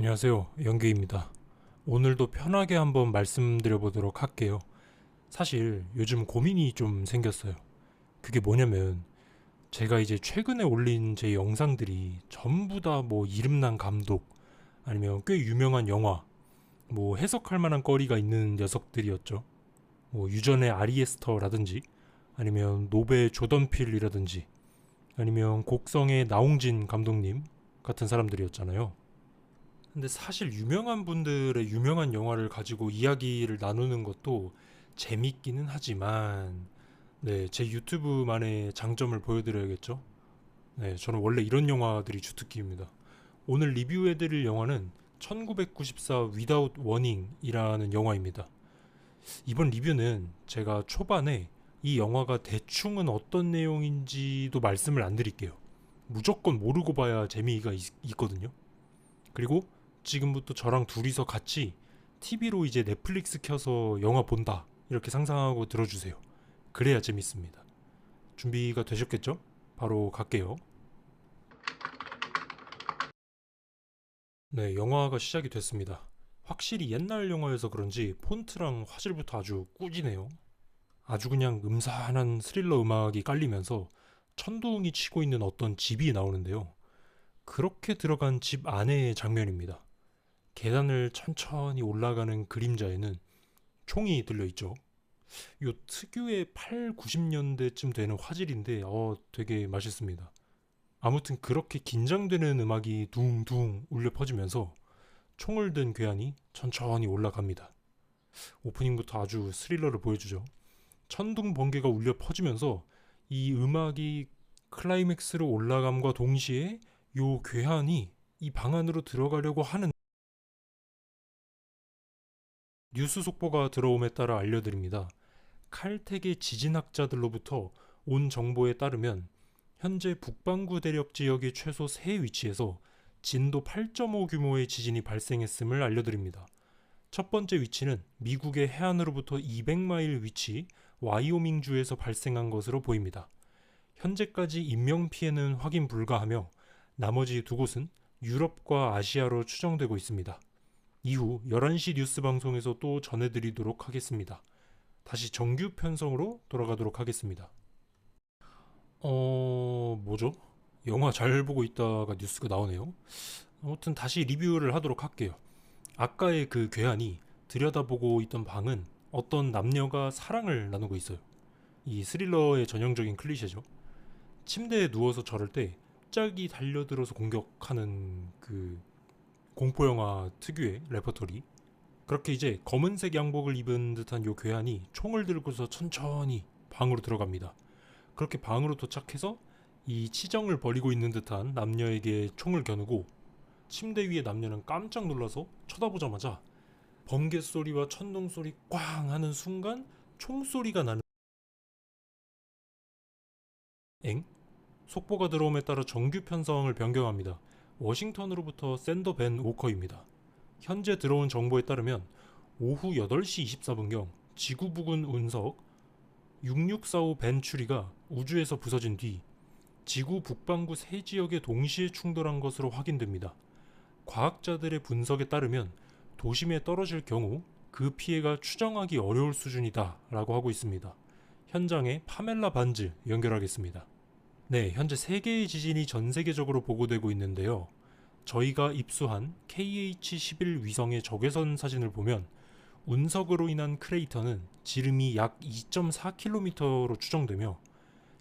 안녕하세요. 영규입니다. 오늘도 편하게 한번 말씀드려 보도록 할게요. 사실 요즘 고민이 좀 생겼어요. 그게 뭐냐면 제가 이제 최근에 올린 제 영상들이 전부 다 뭐 이름난 감독 아니면 꽤 유명한 영화 뭐 해석할 만한 거리가 있는 녀석들이었죠. 뭐 유전의 아리에스터라든지 아니면 노베 조던필이라든지 아니면 곡성의 나홍진 감독님 같은 사람들이었잖아요. 근데 사실 유명한 분들의 유명한 영화를 가지고 이야기를 나누는 것도 재밌기는 하지만, 네, 제 유튜브만의 장점을 보여드려야겠죠? 네, 저는 원래 이런 영화들이 주특기입니다. 오늘 리뷰해드릴 영화는 1994 Without Warning이라는 영화입니다. 이번 리뷰는 제가 초반에 이 영화가 대충은 어떤 내용인지도 말씀을 안 드릴게요. 무조건 모르고 봐야 재미가 있거든요. 그리고 지금부터 저랑 둘이서 같이 TV로 이제 넷플릭스 켜서 영화 본다 이렇게 상상하고 들어주세요. 그래야 재밌습니다. 준비가 되셨겠죠? 바로 갈게요. 네, 영화가 시작이 됐습니다. 확실히 옛날 영화여서 그런지 폰트랑 화질부터 아주 꾸지네요. 아주 그냥 음산한 스릴러 음악이 깔리면서 천둥이 치고 있는 어떤 집이 나오는데요. 그렇게 들어간 집 안의 장면입니다. 계단을 천천히 올라가는 그림자에는 총이 들려있죠. 요 특유의 8, 90년대쯤 되는 화질인데 되게 맛있습니다. 아무튼 그렇게 긴장되는 음악이 둥둥 울려 퍼지면서 총을 든 괴한이 천천히 올라갑니다. 오프닝부터 아주 스릴러를 보여주죠. 천둥 번개가 울려 퍼지면서 이 음악이 클라이맥스로 올라감과 동시에 요 괴한이 이 방 안으로 들어가려고 하는 뉴스 속보가 들어옴에 따라 알려드립니다. 칼텍의 지진학자들로부터 온 정보에 따르면 현재 북반구 대륙 지역의 최소 3위치에서 진도 8.5 규모의 지진이 발생했음을 알려드립니다. 첫 번째 위치는 미국의 해안으로부터 200마일 위치 와이오밍주에서 발생한 것으로 보입니다. 현재까지 인명피해는 확인 불가하며 나머지 두 곳은 유럽과 아시아로 추정되고 있습니다. 이후 11시 뉴스 방송에서 또 전해드리도록 하겠습니다. 다시 정규 편성으로 돌아가도록 하겠습니다. 뭐죠? 영화 잘 보고 있다가 뉴스가 나오네요. 아무튼 다시 리뷰를 하도록 할게요. 아까의 그 괴한이 들여다보고 있던 방은 어떤 남녀가 사랑을 나누고 있어요. 이 스릴러의 전형적인 클리셰죠. 침대에 누워서 저럴 때 짝이 달려들어서 공격하는 그 공포영화 특유의 레퍼토리. 그렇게 이제 검은색 양복을 입은 듯한 요 괴한이 총을 들고서 천천히 방으로 들어갑니다. 그렇게 방으로 도착해서 이 치정을 벌이고 있는 듯한 남녀에게 총을 겨누고 침대 위에 남녀는 깜짝 놀라서 쳐다보자마자 번개 소리와 천둥 소리 꽝 하는 순간 총소리가 나는 엥? 속보가 들어옴에 따라 정규 편성을 변경합니다. 워싱턴으로부터 샌더 벤 오커입니다. 현재 들어온 정보에 따르면 오후 8시 24분경 지구 부근 운석 6645 벤추리가 우주에서 부서진 뒤 지구 북반구 세 지역에 동시에 충돌한 것으로 확인됩니다. 과학자들의 분석에 따르면 도심에 떨어질 경우 그 피해가 추정하기 어려울 수준이다 라고 하고 있습니다. 현장에 파멜라 반즈 연결하겠습니다. 네, 현재 3개의 지진이 전 세계적으로 보고되고 있는데요. 저희가 입수한 KH-11 위성의 적외선 사진을 보면 운석으로 인한 크레이터는 지름이 약 2.4km로 추정되며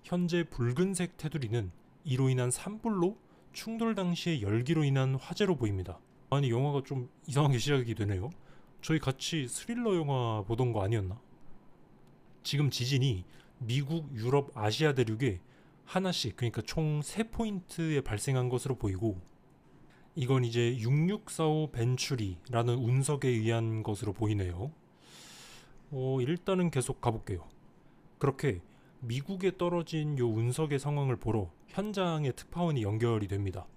현재 붉은색 테두리는 이로 인한 산불로 충돌 당시의 열기로 인한 화재로 보입니다. 아니 영화가 좀 이상하게 시작이 되네요. 저희 같이 스릴러 영화 보던 거 아니었나? 지금 지진이 미국, 유럽, 아시아 대륙에 하나씩 그러니까 총 3포인트에 발생한 것으로 보이고 이건 이제 6645 벤추리라는 운석에 의한 것으로 보이네요. 일단은 계속 가볼게요. 그렇게 미국에 떨어진 요 운석의 상황을 보러 현장에 특파원이 연결이 됩니다.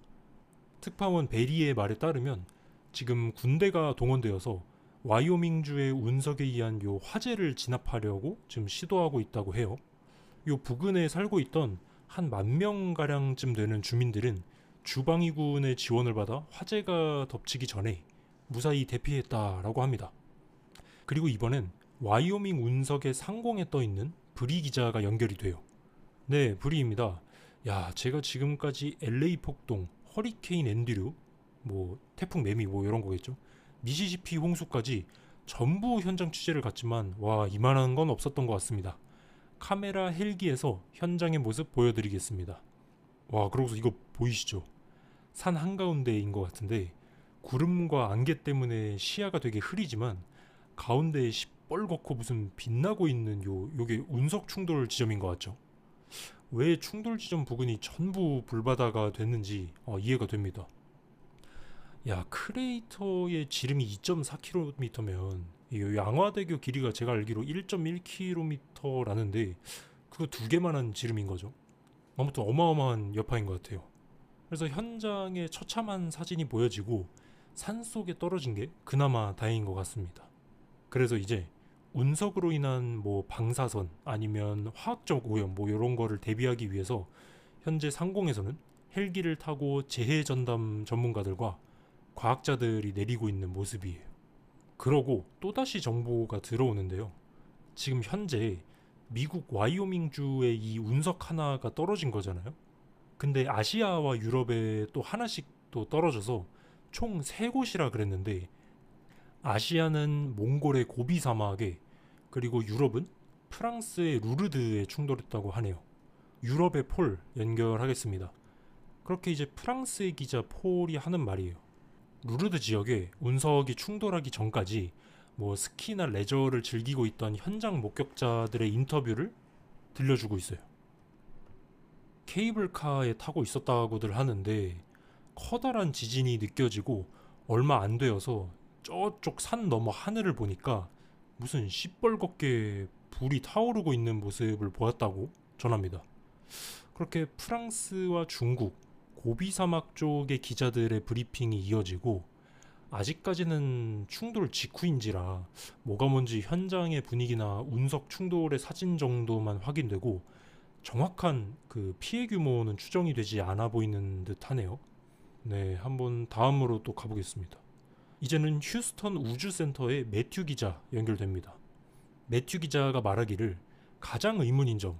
특파원 베리의 말에 따르면 지금 군대가 동원되어서 와이오밍주의 운석에 의한 요 화재를 진압하려고 지금 시도하고 있다고 해요. 요 부근에 살고 있던 한 10,000명가량쯤 되는 주민들은 주방위군의 지원을 받아 화재가 덮치기 전에 무사히 대피했다라고 합니다. 그리고 이번엔 와이오밍 운석의 상공에 떠있는 브리 기자가 연결이 돼요. 네, 브리입니다. 야, 제가 지금까지 LA 폭동, 허리케인 앤드류, 태풍 매미 이런 거겠죠. 미시시피 홍수까지 전부 현장 취재를 갔지만 와, 이만한 건 없었던 것 같습니다. 카메라 헬기에서 현장의 모습 보여드리겠습니다. 와, 그러고서 이거 보이시죠? 산 한가운데인 것 같은데 구름과 안개 때문에 시야가 되게 흐리지만 가운데에 시뻘겋고 무슨 빛나고 있는 요게 운석 충돌 지점인 것 같죠? 왜 충돌 지점 부근이 전부 불바다가 됐는지 이해가 됩니다. 야, 크레이터의 지름이 2.4km면 양화대교 길이가 제가 알기로 1.1km라는데 그거 두 개만한 지름인 거죠. 아무튼 어마어마한 여파인 것 같아요. 그래서 현장에 처참한 사진이 보여지고 산속에 떨어진 게 그나마 다행인 것 같습니다. 그래서 이제 운석으로 인한 방사선 아니면 화학적 오염 이런 거를 대비하기 위해서 현재 상공에서는 헬기를 타고 재해 전담 전문가들과 과학자들이 내리고 있는 모습이에요. 그러고 또다시 정보가 들어오는데요. 지금 현재 미국 와이오밍주에 이 운석 하나가 떨어진 거잖아요. 근데 아시아와 유럽에 또 하나씩 또 떨어져서 총 3곳이라 그랬는데 아시아는 몽골의 고비 사막에 그리고 유럽은 프랑스의 루르드에 충돌했다고 하네요. 유럽의 폴 연결하겠습니다. 그렇게 이제 프랑스의 기자 폴이 하는 말이에요. 루르드 지역에 운석이 충돌하기 전까지 스키나 레저를 즐기고 있던 현장 목격자들의 인터뷰를 들려주고 있어요. 케이블카에 타고 있었다고들 하는데 커다란 지진이 느껴지고 얼마 안 되어서 저쪽 산 너머 하늘을 보니까 무슨 시뻘겋게 불이 타오르고 있는 모습을 보았다고 전합니다. 그렇게 프랑스와 중국, 고비 사막 쪽의 기자들의 브리핑이 이어지고 아직까지는 충돌 직후인지라 뭐가 뭔지 현장의 분위기나 운석 충돌의 사진 정도만 확인되고 정확한 그 피해 규모는 추정이 되지 않아 보이는 듯 하네요. 네, 한번 다음으로 또 가보겠습니다. 이제는 휴스턴 우주센터의 매튜 기자 연결됩니다. 매튜 기자가 말하기를 가장 의문인 점,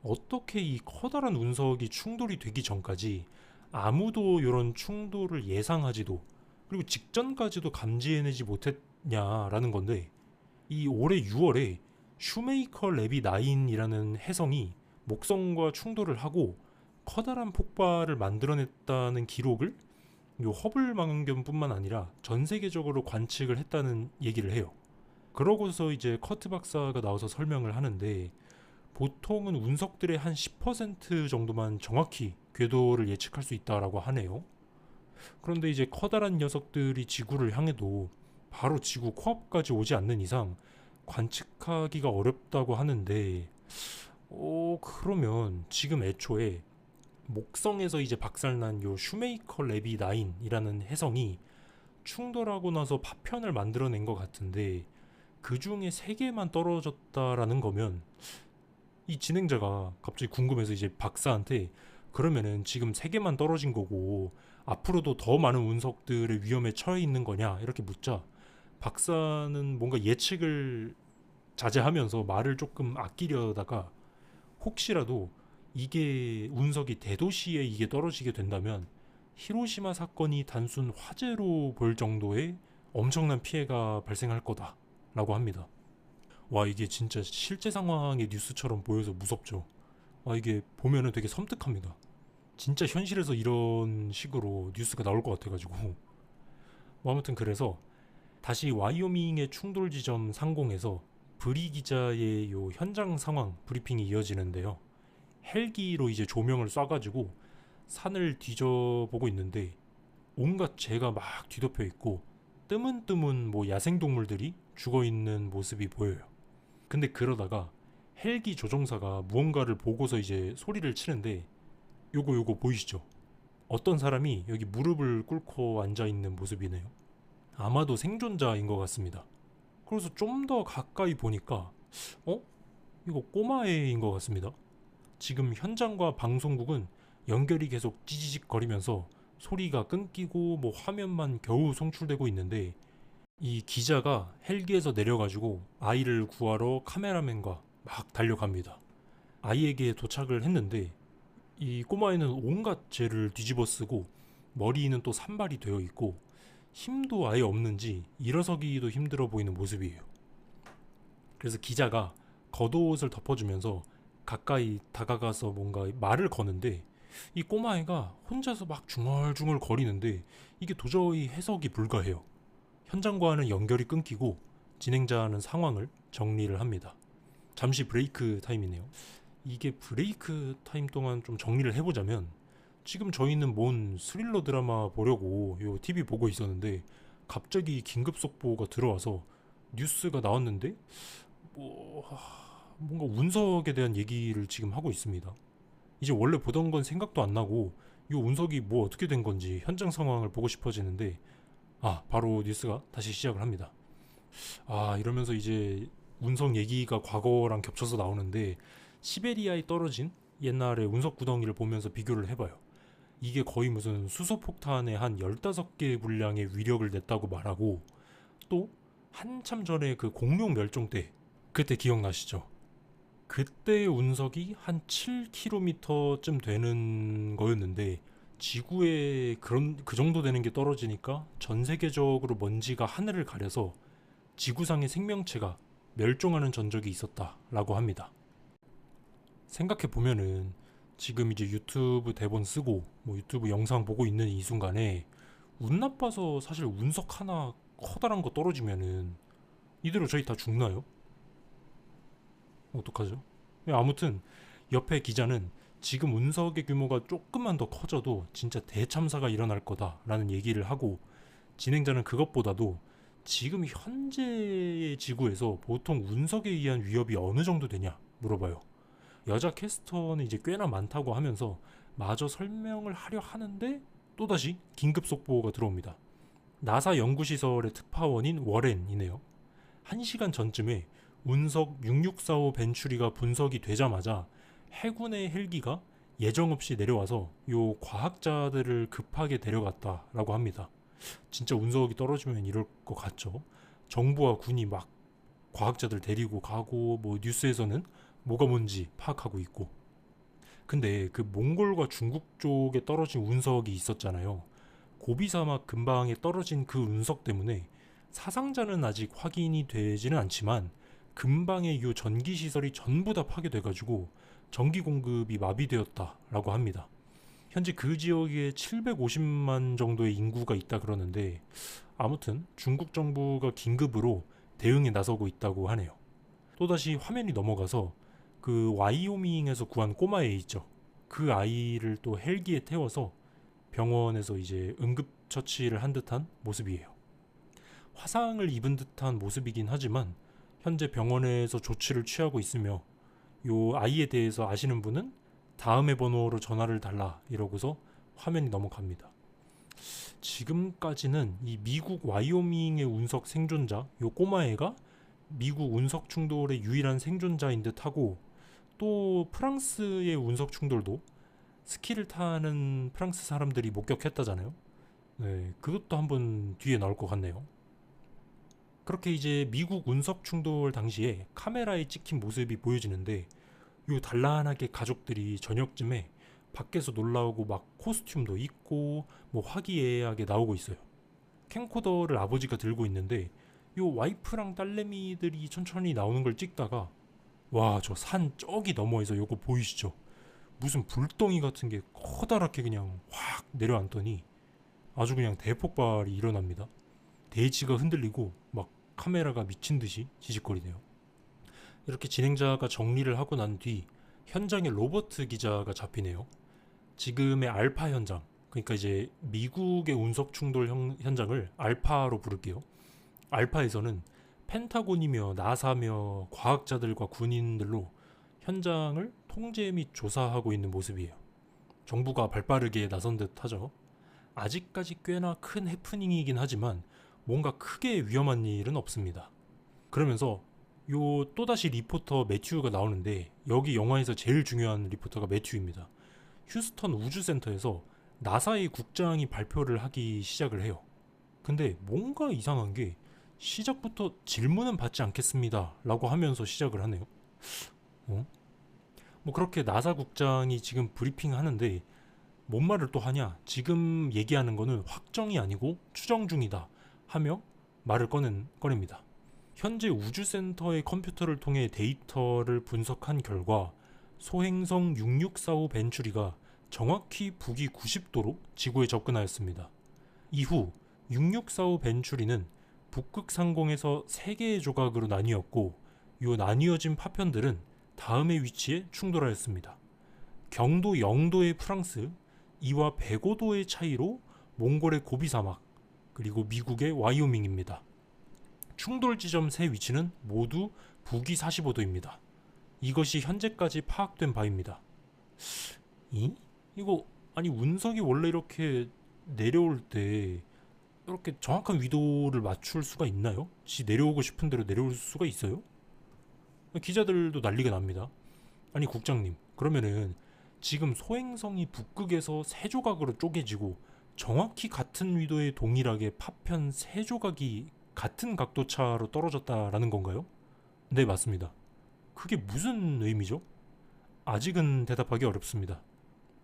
어떻게 이 커다란 운석이 충돌이 되기 전까지 아무도 이런 충돌을 예상하지도 그리고 직전까지도 감지해내지 못했냐라는 건데, 이 올해 6월에 슈메이커 레비 9이라는 혜성이 목성과 충돌을 하고 커다란 폭발을 만들어냈다는 기록을 요 허블 망원경뿐만 아니라 전 세계적으로 관측을 했다는 얘기를 해요. 그러고서 이제 커트 박사가 나와서 설명을 하는데 보통은 운석들의 한 10% 정도만 정확히 궤도를 예측할 수 있다라고 하네요. 그런데 이제 커다란 녀석들이 지구를 향해도 바로 지구 코앞까지 오지 않는 이상 관측하기가 어렵다고 하는데 그러면 지금 애초에 목성에서 이제 박살난 요 슈메이커 레비 9이라는 혜성이 충돌하고 나서 파편을 만들어낸 것 같은데 그 중에 3개만 떨어졌다라는 거면 이 진행자가 갑자기 궁금해서 이제 박사한테 그러면은 지금 3개만 떨어진 거고 앞으로도 더 많은 운석들의 위험에 처해 있는 거냐 이렇게 묻자 박사는 뭔가 예측을 자제하면서 말을 조금 아끼려다가 혹시라도 이게 운석이 대도시에 이게 떨어지게 된다면 히로시마 사건이 단순 화재로 볼 정도의 엄청난 피해가 발생할 거다라고 합니다. 와, 이게 진짜 실제 상황의 뉴스처럼 보여서 무섭죠. 이게 보면은 되게 섬뜩합니다. 진짜 현실에서 이런 식으로 뉴스가 나올 것 같아가지고 아무튼 그래서 다시 와이오밍의 충돌 지점 상공에서 브리 기자의 요 현장 상황 브리핑이 이어지는데요. 헬기로 이제 조명을 쏴가지고 산을 뒤져보고 있는데 온갖 재가 막 뒤덮여 있고 뜨문뜨문 야생동물들이 죽어있는 모습이 보여요. 근데 그러다가 헬기 조종사가 무언가를 보고서 이제 소리를 치는데 요거 보이시죠? 어떤 사람이 여기 무릎을 꿇고 앉아있는 모습이네요. 아마도 생존자인 것 같습니다. 그래서 좀 더 가까이 보니까 이거 꼬마애인 것 같습니다. 지금 현장과 방송국은 연결이 계속 찌지직 거리면서 소리가 끊기고 뭐 화면만 겨우 송출되고 있는데, 이 기자가 헬기에서 내려가지고 아이를 구하러 카메라맨과 막 달려갑니다. 아이에게 도착을 했는데 이 꼬마애는 온갖 죄를 뒤집어 쓰고 머리는 또 산발이 되어 있고 힘도 아예 없는지 일어서기도 힘들어 보이는 모습이에요. 그래서 기자가 겉옷을 덮어주면서 가까이 다가가서 뭔가 말을 거는데, 이 꼬마애가 혼자서 막 중얼중얼 거리는데 이게 도저히 해석이 불가해요. 현장과는 연결이 끊기고 진행자는 상황을 정리를 합니다. 잠시 브레이크 타임이네요. 이게 브레이크 타임 동안 좀 정리를 해보자면, 지금 저희는 뭔 스릴러 드라마 보려고 요 TV 보고 있었는데 갑자기 긴급 속보가 들어와서 뉴스가 나왔는데 뭔가 운석에 대한 얘기를 지금 하고 있습니다. 이제 원래 보던 건 생각도 안 나고 요 운석이 뭐 어떻게 된 건지 현장 상황을 보고 싶어지는데, 바로 뉴스가 다시 시작을 합니다. 이러면서 이제 운석 얘기가 과거랑 겹쳐서 나오는데, 시베리아에 떨어진 옛날의 운석 구덩이를 보면서 비교를 해봐요. 이게 거의 무슨 수소폭탄의 한 15개 분량의 위력을 냈다고 말하고, 또 한참 전에 그 공룡 멸종 때, 그때 기억나시죠? 그때의 운석이 한 7km쯤 되는 거였는데, 지구에 그 정도 되는 게 떨어지니까 전 세계적으로 먼지가 하늘을 가려서 지구상의 생명체가 멸종하는 전적이 있었다라고 합니다. 생각해 보면은 지금 이제 유튜브 대본 쓰고 뭐 유튜브 영상 보고 있는 이 순간에 운 나빠서 사실 운석 하나 커다란 거 떨어지면은 이대로 저희 다 죽나요? 어떡하죠? 아무튼 옆에 기자는 지금 운석의 규모가 조금만 더 커져도 진짜 대참사가 일어날 거다라는 얘기를 하고, 진행자는 그것보다도 지금 현재의 지구에서 보통 운석에 의한 위협이 어느 정도 되냐 물어봐요. 여자 캐스터는 이제 꽤나 많다고 하면서 마저 설명을 하려 하는데 또다시 긴급 속보가 들어옵니다. 나사 연구시설의 특파원인 워렌이네요. 1시간 전쯤에 운석 6645 벤추리가 분석이 되자마자 해군의 헬기가 예정 없이 내려와서 요 과학자들을 급하게 데려갔다라고 합니다. 진짜 운석이 떨어지면 이럴 것 같죠. 정부와 군이 막 과학자들 데리고 가고, 뭐 뉴스에서는 뭐가 뭔지 파악하고 있고. 근데 그 몽골과 중국 쪽에 떨어진 운석이 있었잖아요. 고비 사막 근방에 떨어진 그 운석 때문에 사상자는 아직 확인이 되지는 않지만 근방의 요 전기 시설이 전부 다 파괴돼가지고 전기 공급이 마비되었다라고 합니다. 현재 그 지역에 750만 정도의 인구가 있다 그러는데, 아무튼 중국 정부가 긴급으로 대응에 나서고 있다고 하네요. 또다시 화면이 넘어가서 그 와이오밍에서 구한 꼬마애 있죠. 그 아이를 또 헬기에 태워서 병원에서 이제 응급처치를 한 듯한 모습이에요. 화상을 입은 듯한 모습이긴 하지만 현재 병원에서 조치를 취하고 있으며, 요 아이에 대해서 아시는 분은 다음의 번호로 전화를 달라 이러고서 화면이 넘어갑니다. 지금까지는 이 미국 와이오밍의 운석 생존자 요 꼬마애가 미국 운석 충돌의 유일한 생존자인 듯하고, 또 프랑스의 운석 충돌도 스키를 타는 프랑스 사람들이 목격했다잖아요. 네, 그것도 한번 뒤에 나올 것 같네요. 그렇게 이제 미국 운석 충돌 당시에 카메라에 찍힌 모습이 보여지는데, 요 단란하게 가족들이 저녁쯤에 밖에서 놀라오고 막 코스튬도 입고 뭐 화기애애하게 나오고 있어요. 캠코더를 아버지가 들고 있는데 요 와이프랑 딸내미들이 천천히 나오는 걸 찍다가, 와, 저 산 저기 너머에서 요거 보이시죠? 무슨 불덩이 같은 게 커다랗게 그냥 확 내려앉더니 아주 그냥 대폭발이 일어납니다. 대지가 흔들리고 막 카메라가 미친 듯이 지직거리네요. 이렇게 진행자가 정리를 하고 난 뒤 현장에 로버트 기자가 잡히네요. 지금의 알파 현장, 그러니까 이제 미국의 운석 충돌 현장을 알파로 부를게요. 알파에서는 펜타곤이며 나사며 과학자들과 군인들로 현장을 통제 및 조사하고 있는 모습이에요. 정부가 발빠르게 나선 듯 하죠. 아직까지 꽤나 큰 해프닝이긴 하지만 뭔가 크게 위험한 일은 없습니다. 그러면서 요 또다시 리포터 매튜가 나오는데, 여기 영화에서 제일 중요한 리포터가 매튜입니다. 휴스턴 우주센터에서 나사의 국장이 발표를 하기 시작을 해요. 근데 뭔가 이상한 게 시작부터 질문은 받지 않겠습니다 라고 하면서 시작을 하네요. 어? 뭐 그렇게 나사 국장이 지금 브리핑 하는데 뭔 말을 또 하냐, 지금 얘기하는 거는 확정이 아니고 추정 중이다 하며 말을 꺼냅니다. 현재 우주센터의 컴퓨터를 통해 데이터를 분석한 결과 소행성 6645 벤츄리가 정확히 북위 90도로 지구에 접근하였습니다. 이후 6645 벤츄리는 북극 상공에서 3개의 조각으로 나뉘었고 이 나뉘어진 파편들은 다음의 위치에 충돌하였습니다. 경도 0도의 프랑스, 이와 105도의 차이로 몽골의 고비 사막, 그리고 미국의 와이오밍입니다. 충돌 지점 세 위치는 모두 북위 45도입니다. 이것이 현재까지 파악된 바입니다. 이거 아니 운석이 원래 이렇게 내려올 때 이렇게 정확한 위도를 맞출 수가 있나요? 내려오고 싶은 대로 내려올 수가 있어요? 기자들도 난리가 납니다. 아니 국장님, 그러면은 지금 소행성이 북극에서 3조각으로 쪼개지고 정확히 같은 위도에 동일하게 파편 3조각이 같은 각도차로 떨어졌다라는 건가요? 네, 맞습니다. 그게 무슨 의미죠? 아직은 대답하기 어렵습니다.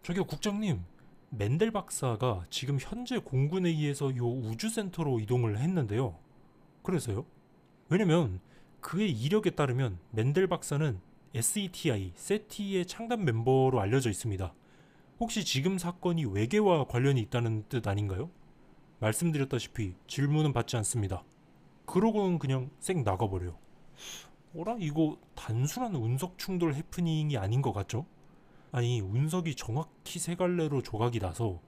저기요 국장님, 멘델 박사가 지금 현재 공군회의에서 요 우주센터로 이동을 했는데요. 그래서요? 왜냐면 그의 이력에 따르면 멘델 박사는 SETI의 창단 멤버로 알려져 있습니다. 혹시 지금 사건이 외계와 관련이 있다는 뜻 아닌가요? 말씀드렸다시피 질문은 받지 않습니다. 그러고는 그냥 쌩 나가버려요. 어라? 이거 단순한 운석 충돌 해프닝이 아닌 것 같죠? 아니 운석이 정확히 세 갈래로 조각이 나서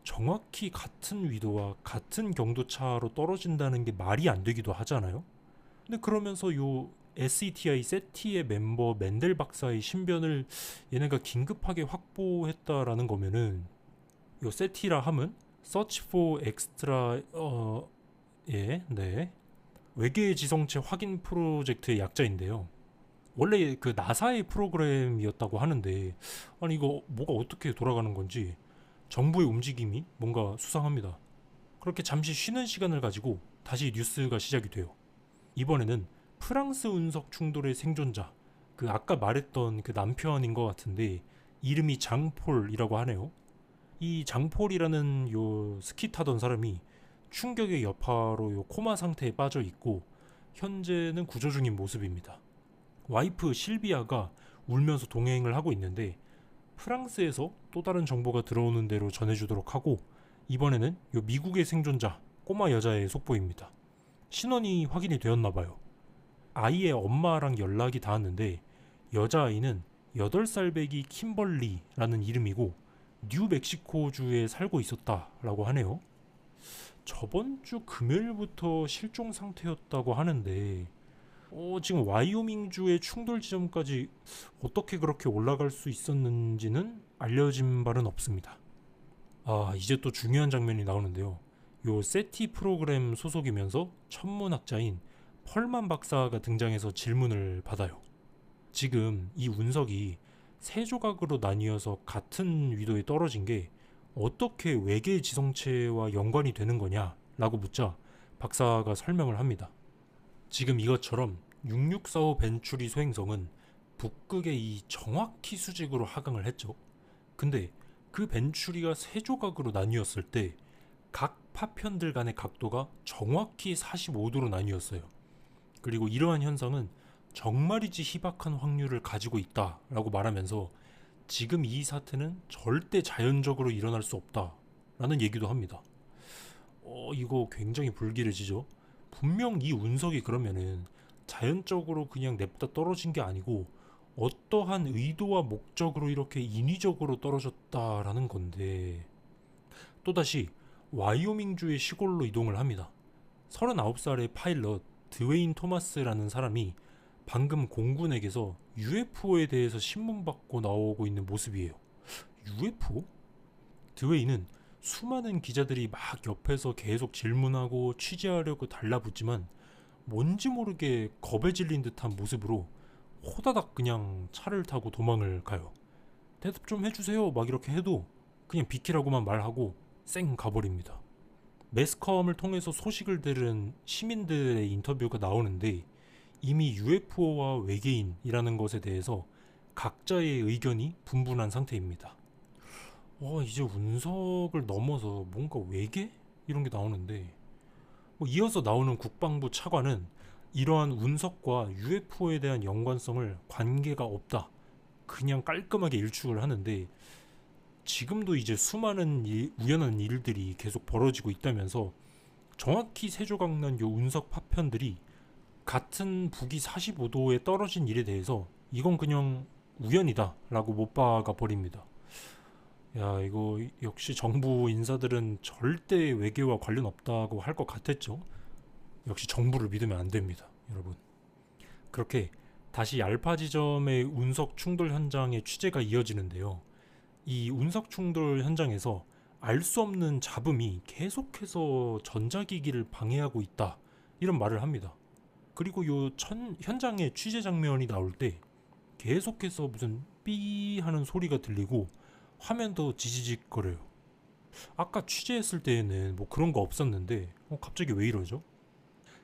정확히 같은 위도와 같은 경도차로 떨어진다는 게 말이 안 되기도 하잖아요? 근데 그러면서 요 SETI의 멤버 멘델 박사의 신변을 얘네가 긴급하게 확보했다라는 거면은 요 세티라 함은 Search for Extra 네, 외계 지성체 확인 프로젝트의 약자인데요. 원래 그 나사의 프로그램이었다고 하는데 아니 이거 뭐가 어떻게 돌아가는 건지 정부의 움직임이 뭔가 수상합니다. 그렇게 잠시 쉬는 시간을 가지고 다시 뉴스가 시작이 돼요. 이번에는 프랑스 운석 충돌의 생존자, 그 아까 말했던 그 남편인 것 같은데 이름이 장폴이라고 하네요. 이 장폴이라는 요 스키 타던 사람이 충격의 여파로 요 코마 상태에 빠져 있고 현재는 구조 중인 모습입니다. 와이프 실비아가 울면서 동행을 하고 있는데 프랑스에서 또 다른 정보가 들어오는 대로 전해주도록 하고 이번에는 요 미국의 생존자 꼬마 여자의 속보입니다. 신원이 확인이 되었나봐요. 아이의 엄마랑 연락이 닿았는데 여자아이는 8살 배기 킴벌리라는 이름이고 뉴멕시코주에 살고 있었다라고 하네요. 저번 주 금요일부터 실종 상태였다고 하는데 지금 와이오밍주의 충돌 지점까지 어떻게 그렇게 올라갈 수 있었는지는 알려진 바는 없습니다. 이제 또 중요한 장면이 나오는데요. 요 세티 프로그램 소속이면서 천문학자인 펄만 박사가 등장해서 질문을 받아요. 지금 이 운석이 3조각으로 나뉘어서 같은 위도에 떨어진 게 어떻게 외계 지성체와 연관이 되는 거냐 라고 묻자 박사가 설명을 합니다. 지금 이것처럼 6645 벤츄리 소행성은 북극의 이 정확히 수직으로 하강을 했죠. 근데 그 벤츄리가 3조각으로 나뉘었을 때 각 파편들 간의 각도가 정확히 45도로 나뉘었어요. 그리고 이러한 현상은 정말이지 희박한 확률을 가지고 있다라고 말하면서 지금 이 사태는 절대 자연적으로 일어날 수 없다라는 얘기도 합니다. 이거 굉장히 불길해지죠. 분명 이 운석이 그러면은 자연적으로 그냥 냅다 떨어진 게 아니고 어떠한 의도와 목적으로 이렇게 인위적으로 떨어졌다라는 건데 또다시 와이오밍주의 시골로 이동을 합니다. 39살의 파일럿 드웨인 토마스라는 사람이 방금 공군에게서 UFO에 대해서 신문받고 나오고 있는 모습이에요. UFO? 드웨인은 수많은 기자들이 막 옆에서 계속 질문하고 취재하려고 달라붙지만 뭔지 모르게 겁에 질린 듯한 모습으로 호다닥 그냥 차를 타고 도망을 가요. 대답 좀 해주세요 막 이렇게 해도 그냥 비키라고만 말하고 쌩 가버립니다. 매스컴을 통해서 소식을 들은 시민들의 인터뷰가 나오는데 이미 UFO와 외계인이라는 것에 대해서 각자의 의견이 분분한 상태입니다. 이제 운석을 넘어서 뭔가 외계? 이런 게 나오는데 이어서 나오는 국방부 차관은 이러한 운석과 UFO에 대한 연관성을 관계가 없다. 그냥 깔끔하게 일축을 하는데 지금도 이제 수많은 우연한 일들이 계속 벌어지고 있다면서 정확히 세조각난 요 운석 파편들이 같은 북위 45도에 떨어진 일에 대해서 이건 그냥 우연이다 라고 못 박아 버립니다. 야, 이거 역시 정부 인사들은 절대 외계와 관련 없다고 할 것 같았죠. 역시 정부를 믿으면 안 됩니다, 여러분. 그렇게 다시 알파 지점의 운석 충돌 현장의 취재가 이어지는데요. 이 운석 충돌 현장에서 알 수 없는 잡음이 계속해서 전자기기를 방해하고 있다, 이런 말을 합니다. 그리고 현장의 취재 장면이 나올 때 계속해서 무슨 삐 하는 소리가 들리고 화면도 지지직거려요. 아까 취재했을 때에는 뭐 그런 거 없었는데 갑자기 왜 이러죠?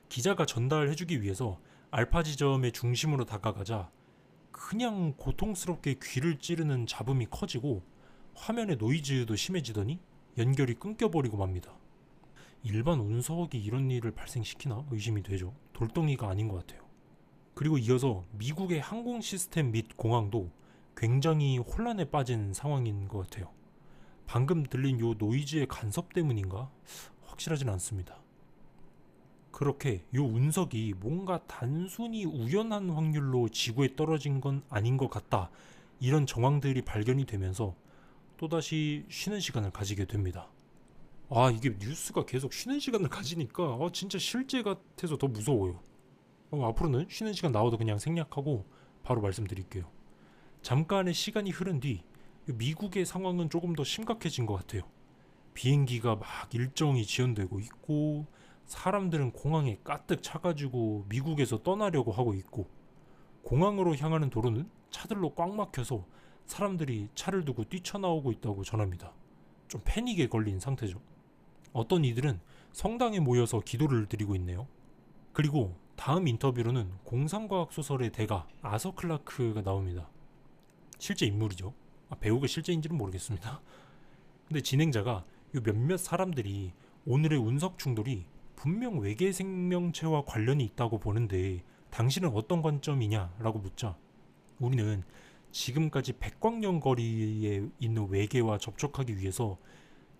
기자가 전달해주기 위해서 알파 지점의 중심으로 다가가자 그냥 고통스럽게 귀를 찌르는 잡음이 커지고 화면의 노이즈도 심해지더니 연결이 끊겨버리고 맙니다. 일반 운석이 이런 일을 발생시키나 의심이 되죠. 돌덩이가 아닌 것 같아요. 그리고 이어서 미국의 항공 시스템 및 공항도 굉장히 혼란에 빠진 상황인 것 같아요. 방금 들린 요 노이즈의 간섭 때문인가? 확실하진 않습니다. 그렇게 요 운석이 뭔가 단순히 우연한 확률로 지구에 떨어진 건 아닌 것 같다, 이런 정황들이 발견이 되면서 또다시 쉬는 시간을 가지게 됩니다. 이게 뉴스가 계속 쉬는 시간을 가지니까 진짜 실제 같아서 더 무서워요. 앞으로는 쉬는 시간 나와도 그냥 생략하고 바로 말씀드릴게요. 잠깐의 시간이 흐른 뒤 미국의 상황은 조금 더 심각해진 것 같아요. 비행기가 막 일정이 지연되고 있고 사람들은 공항에 가득 차가지고 미국에서 떠나려고 하고 있고 공항으로 향하는 도로는 차들로 꽉 막혀서 사람들이 차를 두고 뛰쳐나오고 있다고 전합니다. 좀 패닉에 걸린 상태죠. 어떤 이들은 성당에 모여서 기도를 드리고 있네요. 그리고 다음 인터뷰로는 공상과학 소설의 대가 아서 클라크가 나옵니다. 실제 인물이죠. 배우가 실제인지는 모르겠습니다. 근데 진행자가 요 몇몇 사람들이 오늘의 운석 충돌이 분명 외계 생명체와 관련이 있다고 보는데 당신은 어떤 관점이냐 라고 묻자 우리는 지금까지 백광년 거리에 있는 외계와 접촉하기 위해서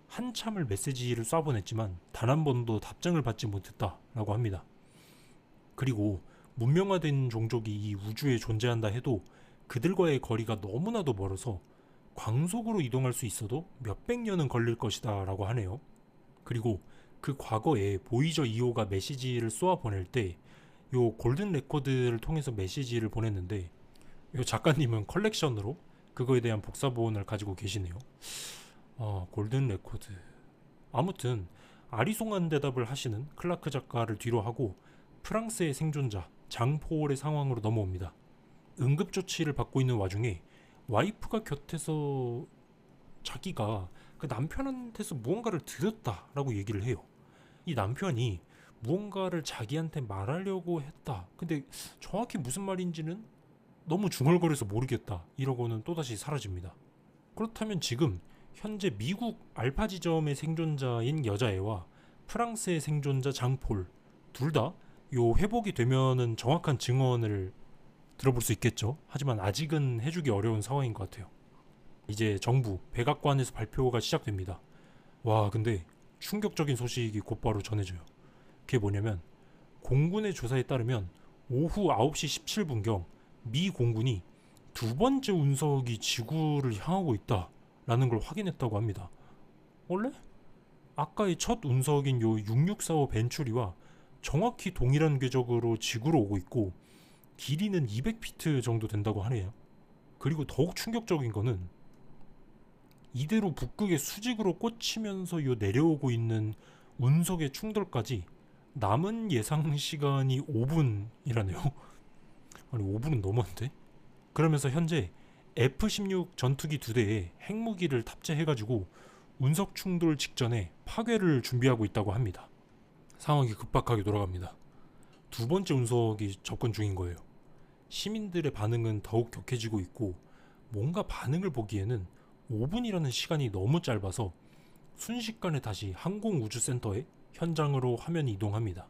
한참을 메시지를 쏴보냈지만 단 한 번도 답장을 받지 못했다 라고 합니다. 그리고 문명화된 종족이 이 우주에 존재한다 해도 그들과의 거리가 너무나도 멀어서 광속으로 이동할 수 있어도 몇백 년은 걸릴 것이다 라고 하네요. 그리고 그 과거에 보이저 2호가 메시지를 쏘아 보낼 때 요 골든 레코드를 통해서 메시지를 보냈는데 요 작가님은 컬렉션으로 그거에 대한 복사본을 가지고 계시네요. 골든 레코드. 아무튼 아리송한 대답을 하시는 클라크 작가를 뒤로 하고 프랑스의 생존자 장폴의 상황으로 넘어옵니다. 응급조치를 받고 있는 와중에 와이프가 곁에서 자기가 그 남편한테서 무언가를 들었다라고 얘기를 해요. 이 남편이 무언가를 자기한테 말하려고 했다. 근데 정확히 무슨 말인지는 너무 중얼거려서 모르겠다. 이러고는 또다시 사라집니다. 그렇다면 지금 현재 미국 알파 지점의 생존자인 여자애와 프랑스의 생존자 장폴 둘 다 요 회복이 되면은 정확한 증언을 들어볼 수 있겠죠. 하지만 아직은 해주기 어려운 상황인 것 같아요. 이제 정부 백악관에서 발표가 시작됩니다. 와, 근데 충격적인 소식이 곧바로 전해져요. 그게 뭐냐면 공군의 조사에 따르면 오후 9시 17분경 미 공군이 두 번째 운석이 지구를 향하고 있다라는 걸 확인했다고 합니다. 원래? 아까의 첫 운석인 요 6645 벤추리와 정확히 동일한 궤적으로 지구로 오고 있고 길이는 200피트 정도 된다고 하네요. 그리고 더욱 충격적인 거는 이대로 북극의 수직으로 꽂히면서 요 내려오고 있는 운석의 충돌까지 남은 예상 시간이 5분이라네요. 아니 5분은 너무한데? 그러면서 현재 F-16 전투기 2대에 핵무기를 탑재해가지고 운석 충돌 직전에 파괴를 준비하고 있다고 합니다. 상황이 급박하게 돌아갑니다. 두 번째 운석이 접근 중인 거예요. 시민들의 반응은 더욱 격해지고 있고 뭔가 반응을 보기에는 5분이라는 시간이 너무 짧아서 순식간에 다시 항공우주센터에 현장으로 화면이 이동합니다.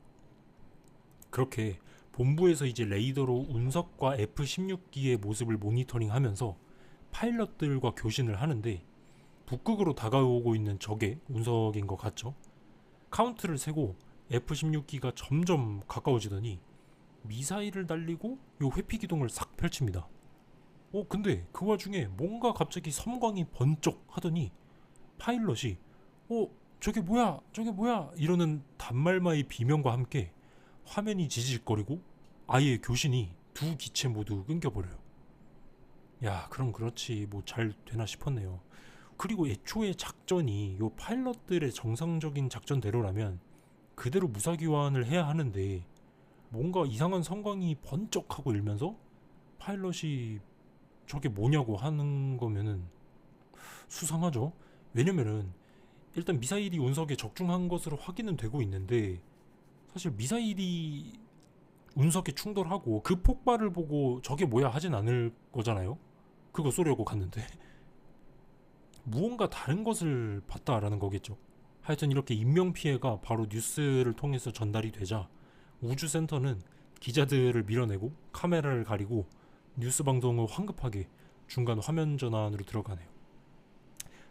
그렇게 본부에서 이제 레이더로 운석과 F-16기의 모습을 모니터링하면서 파일럿들과 교신을 하는데 북극으로 다가오고 있는 적의 운석인 것 같죠. 카운트를 세고 F-16기가 점점 가까워지더니 미사일을 날리고 요 회피기동을 싹 펼칩니다. 근데 그 와중에 뭔가 갑자기 섬광이 번쩍 하더니 파일럿이 저게 뭐야 저게 뭐야 이러는 단말마의 비명과 함께 화면이 지질거리고 아예 교신이 두 기체 모두 끊겨버려요. 야, 그럼 그렇지 뭐 잘 되나 싶었네요. 그리고 애초에 작전이 요 파일럿들의 정상적인 작전대로라면 그대로 무사귀환을 해야 하는데 뭔가 이상한 성광이 번쩍하고 일면서 파일럿이 저게 뭐냐고 하는 거면은 수상하죠. 왜냐면은 일단 미사일이 운석에 적중한 것으로 확인은 되고 있는데 사실 미사일이 운석에 충돌하고 그 폭발을 보고 저게 뭐야 하진 않을 거잖아요. 그거 쏘려고 갔는데 무언가 다른 것을 봤다라는 거겠죠. 하여튼 이렇게 인명피해가 바로 뉴스를 통해서 전달이 되자 우주센터는 기자들을 밀어내고 카메라를 가리고 뉴스 방송을 황급하게 중간 화면 전환으로 들어가네요.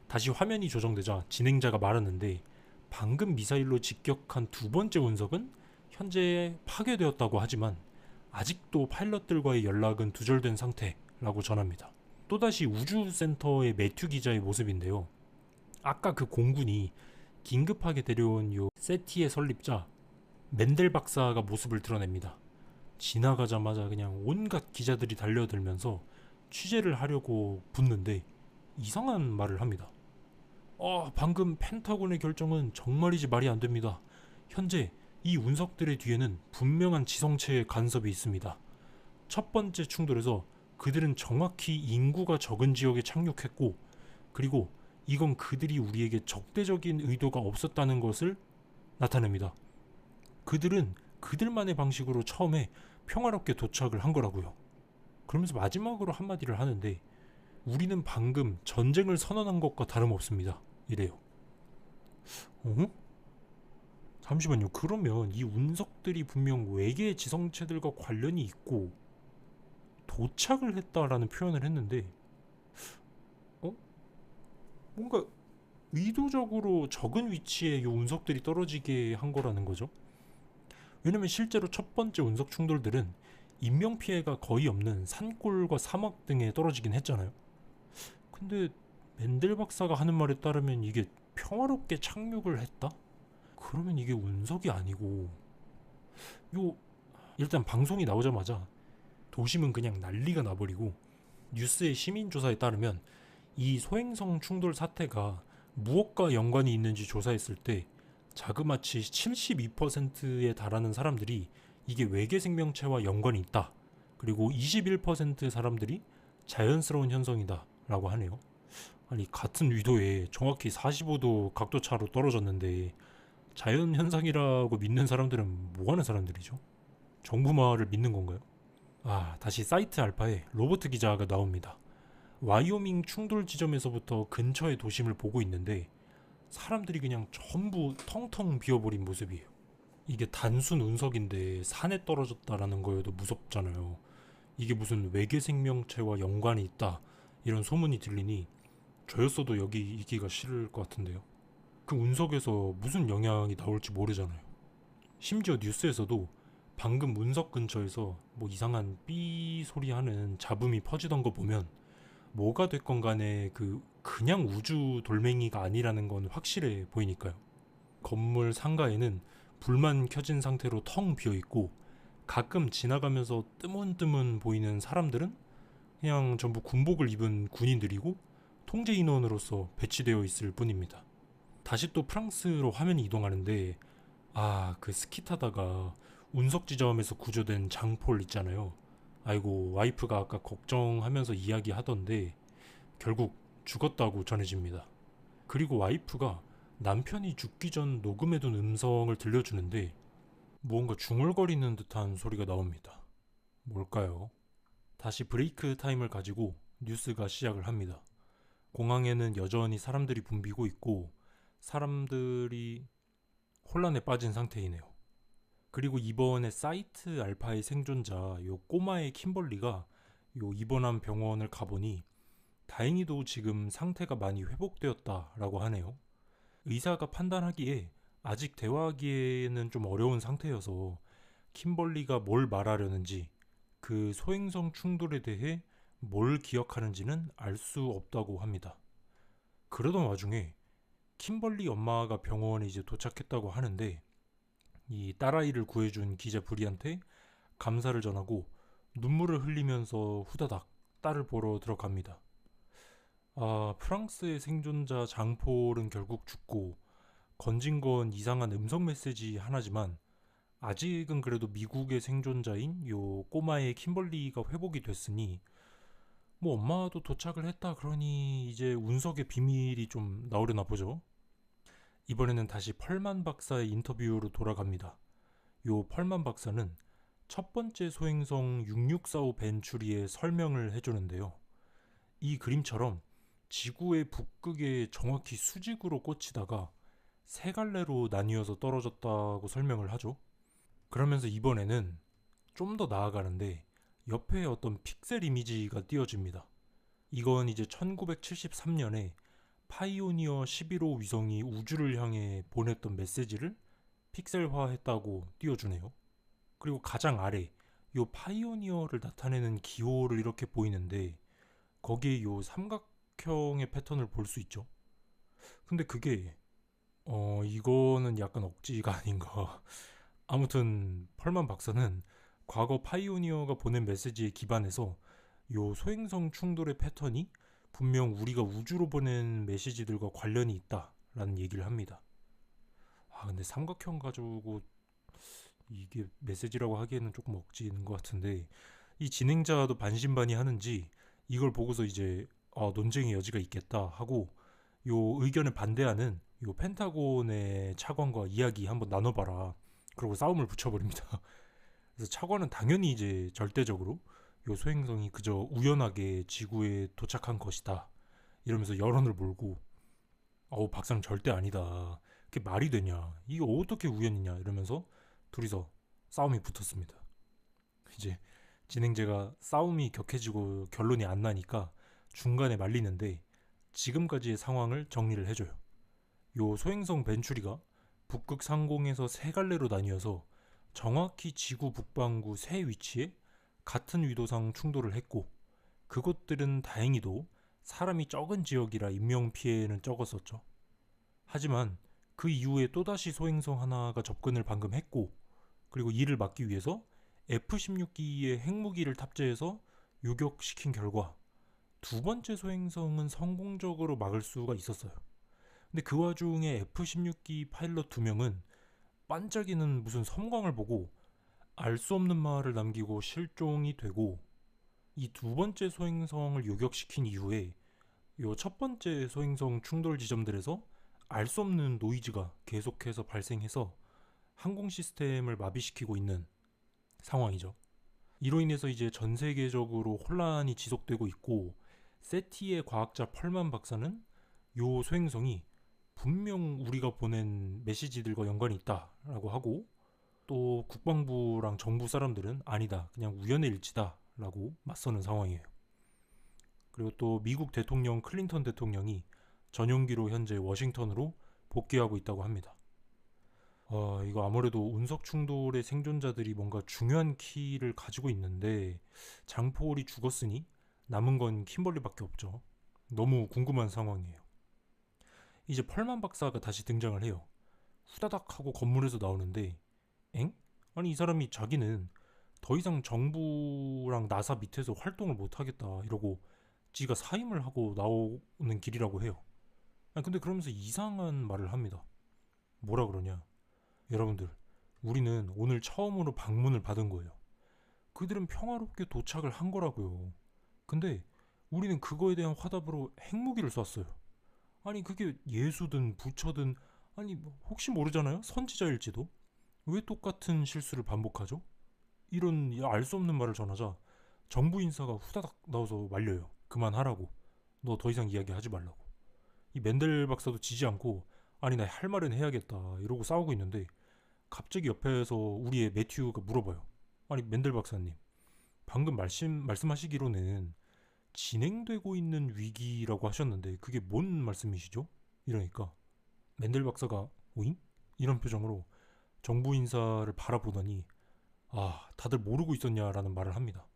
다시 화면이 조정되자 진행자가 말하는데 방금 미사일로 직격한 두 번째 운석은 현재 파괴되었다고 하지만 아직도 파일럿들과의 연락은 두절된 상태라고 전합니다. 또다시 우주센터의 매튜 기자의 모습인데요. 아까 그 공군이 긴급하게 데려온 요 세티의 설립자 멘델 박사가 모습을 드러냅니다. 지나가자마자 그냥 온갖 기자들이 달려들면서 취재를 하려고 붙는데 이상한 말을 합니다. 방금 펜타곤의 결정은 정말이지 말이 안 됩니다. 현재 이 운석들의 뒤에는 분명한 지성체의 간섭이 있습니다. 첫 번째 충돌에서 그들은 정확히 인구가 적은 지역에 착륙했고 그리고 이건 그들이 우리에게 적대적인 의도가 없었다는 것을 나타냅니다. 그들은 그들만의 방식으로 처음에 평화롭게 도착을 한 거라고요. 그러면서 마지막으로 한마디를 하는데 우리는 방금 전쟁을 선언한 것과 다름없습니다. 이래요. 잠시만요. 그러면 이 운석들이 분명 외계 지성체들과 관련이 있고 도착을 했다라는 표현을 했는데 뭔가 의도적으로 적은 위치에 이 운석들이 떨어지게 한 거라는 거죠. 왜냐면 실제로 첫 번째 운석 충돌들은 인명피해가 거의 없는 산골과 사막 등에 떨어지긴 했잖아요. 근데 멘델 박사가 하는 말에 따르면 이게 평화롭게 착륙을 했다? 그러면 이게 운석이 아니고 일단 방송이 나오자마자 도심은 그냥 난리가 나버리고 뉴스의 시민조사에 따르면 이 소행성 충돌 사태가 무엇과 연관이 있는지 조사했을 때 자그마치 72%에 달하는 사람들이 이게 외계 생명체와 연관이 있다. 그리고 21% 사람들이 자연스러운 현상이다 라고 하네요. 아니 같은 위도에 정확히 45도 각도차로 떨어졌는데 자연 현상이라고 믿는 사람들은 뭐하는 사람들이죠? 정부 말을 믿는 건가요? 다시 사이트 알파에 로버트 기자가 나옵니다. 와이오밍 충돌 지점에서부터 근처의 도심을 보고 있는데 사람들이 그냥 전부 텅텅 비어버린 모습이에요. 이게 단순 운석인데 산에 떨어졌다라는 거여도 무섭잖아요. 이게 무슨 외계 생명체와 연관이 있다 이런 소문이 들리니 저였어도 여기 있기가 싫을 것 같은데요. 그 운석에서 무슨 영향이 나올지 모르잖아요. 심지어 뉴스에서도 방금 운석 근처에서 뭐 이상한 삐 소리 하는 잡음이 퍼지던 거 보면 뭐가 됐건 간에 그냥 우주 돌멩이가 아니라는 건 확실해 보이니까요. 건물 상가에는 불만 켜진 상태로 텅 비어있고 가끔 지나가면서 뜨문뜨문 보이는 사람들은 그냥 전부 군복을 입은 군인들이고 통제 인원으로서 배치되어 있을 뿐입니다. 다시 또 프랑스로 화면이 이동하는데 그 스키 타다가 운석 지점에서 구조된 장폴 있잖아요. 아이고, 와이프가 아까 걱정하면서 이야기하던데 결국 죽었다고 전해집니다. 그리고 와이프가 남편이 죽기 전 녹음해둔 음성을 들려주는데 무언가 중얼거리는 듯한 소리가 나옵니다. 뭘까요? 다시 브레이크 타임을 가지고 뉴스가 시작을 합니다. 공항에는 여전히 사람들이 붐비고 있고 사람들이 혼란에 빠진 상태이네요. 그리고 이번에 사이트 알파의 생존자 요 꼬마의 킴벌리가 요 입원한 병원을 가보니 다행히도 지금 상태가 많이 회복되었다라고 하네요. 의사가 판단하기에 아직 대화하기에는 좀 어려운 상태여서 킴벌리가 뭘 말하려는지 그 소행성 충돌에 대해 뭘 기억하는지는 알 수 없다고 합니다. 그러던 와중에 킴벌리 엄마가 병원에 이제 도착했다고 하는데 이 딸아이를 구해준 기자 부리한테 감사를 전하고 눈물을 흘리면서 후다닥 딸을 보러 들어갑니다. 프랑스의 생존자 장폴은 결국 죽고 건진 건 이상한 음성 메시지 하나지만 아직은 그래도 미국의 생존자인 요 꼬마의 킴벌리가 회복이 됐으니 뭐 엄마도 도착을 했다 그러니 이제 운석의 비밀이 좀 나오려나 보죠. 이번에는 다시 펄만 박사의 인터뷰로 돌아갑니다. 요 펄만 박사는 첫 번째 소행성 6645 벤추리의 설명을 해주는데요. 이 그림처럼 지구의 북극에 정확히 수직으로 꽂히다가 세 갈래로 나뉘어서 떨어졌다고 설명을 하죠. 그러면서 이번에는 좀 더 나아가는데 옆에 어떤 픽셀 이미지가 띄워집니다. 이건 이제 1973년에 파이오니어 11호 위성이 우주를 향해 보냈던 메시지를 픽셀화했다고 띄워주네요. 그리고 가장 아래 요 파이오니어를 나타내는 기호를 이렇게 보이는데 거기에 요 삼각형의 패턴을 볼 수 있죠. 근데 그게 이거는 약간 억지가 아닌가. 아무튼 펄만 박사는 과거 파이오니어가 보낸 메시지에 기반해서 요 소행성 충돌의 패턴이 분명 우리가 우주로 보낸 메시지들과 관련이 있다라는 얘기를 합니다. 근데 삼각형 가지고 이게 메시지라고 하기에는 조금 억지인 것 같은데 이 진행자도 반신반의하는지 이걸 보고서 이제 논쟁의 여지가 있겠다 하고 요 의견을 반대하는 요 펜타곤의 차관과 이야기 한번 나눠봐라. 그리고 싸움을 붙여버립니다. 그래서 차관은 당연히 이제 절대적으로 요 소행성이 그저 우연하게 지구에 도착한 것이다. 이러면서 여론을 몰고 박사는 절대 아니다. 그게 말이 되냐. 이게 어떻게 우연이냐. 이러면서 둘이서 싸움이 붙었습니다. 이제 진행자가 싸움이 격해지고 결론이 안 나니까 중간에 말리는데 지금까지의 상황을 정리를 해줘요. 요 소행성 벤추리가 북극 상공에서 세 갈래로 나뉘어서 정확히 지구 북반구 세 위치에 같은 위도상 충돌을 했고 그곳들은 다행히도 사람이 적은 지역이라 인명피해는 적었었죠. 하지만 그 이후에 또다시 소행성 하나가 접근을 방금 했고 그리고 이를 막기 위해서 F-16기의 핵무기를 탑재해서 요격시킨 결과 두 번째 소행성은 성공적으로 막을 수가 있었어요. 근데 그 와중에 F-16기 파일럿 2명은 반짝이는 무슨 섬광을 보고 알 수 없는 말을 남기고 실종이 되고 이 두 번째 소행성을 요격시킨 이후에 요 첫 번째 소행성 충돌 지점들에서 알 수 없는 노이즈가 계속해서 발생해서 항공 시스템을 마비시키고 있는 상황이죠. 이로 인해서 이제 전 세계적으로 혼란이 지속되고 있고 세티의 과학자 펄만 박사는 요 소행성이 분명 우리가 보낸 메시지들과 연관이 있다라고 하고 또 국방부랑 정부 사람들은 아니다. 그냥 우연의 일치다 라고 맞서는 상황이에요. 그리고 또 미국 대통령 클린턴 대통령이 전용기로 현재 워싱턴으로 복귀하고 있다고 합니다. 이거 아무래도 운석 충돌의 생존자들이 뭔가 중요한 키를 가지고 있는데 장폴이 죽었으니 남은 건 킴벌리밖에 없죠. 너무 궁금한 상황이에요. 이제 펄만 박사가 다시 등장을 해요. 후다닥 하고 건물에서 나오는데 엥? 아니 이 사람이 자기는 더 이상 정부랑 나사 밑에서 활동을 못하겠다 이러고 지가 사임을 하고 나오는 길이라고 해요. 근데 그러면서 이상한 말을 합니다. 뭐라 그러냐. 여러분들 우리는 오늘 처음으로 방문을 받은 거예요. 그들은 평화롭게 도착을 한 거라고요. 근데 우리는 그거에 대한 화답으로 핵무기를 쐈어요. 아니 그게 예수든 부처든 아니 뭐 혹시 모르잖아요. 선지자일지도. 왜 똑같은 실수를 반복하죠? 이런 알 수 없는 말을 전하자 정부 인사가 후다닥 나와서 말려요. 그만하라고. 너 더 이상 이야기하지 말라고. 이 맨델 박사도 지지 않고 아니 나 할 말은 해야겠다 이러고 싸우고 있는데 갑자기 옆에서 우리의 매튜가 물어봐요. 아니 맨델 박사님 방금 말씀하시기로는 진행되고 있는 위기라고 하셨는데 그게 뭔 말씀이시죠? 이러니까 맨델 박사가 오잉? 이런 표정으로 정부 인사를 바라보더니 아 다들 모르고 있었냐라는 말을 합니다.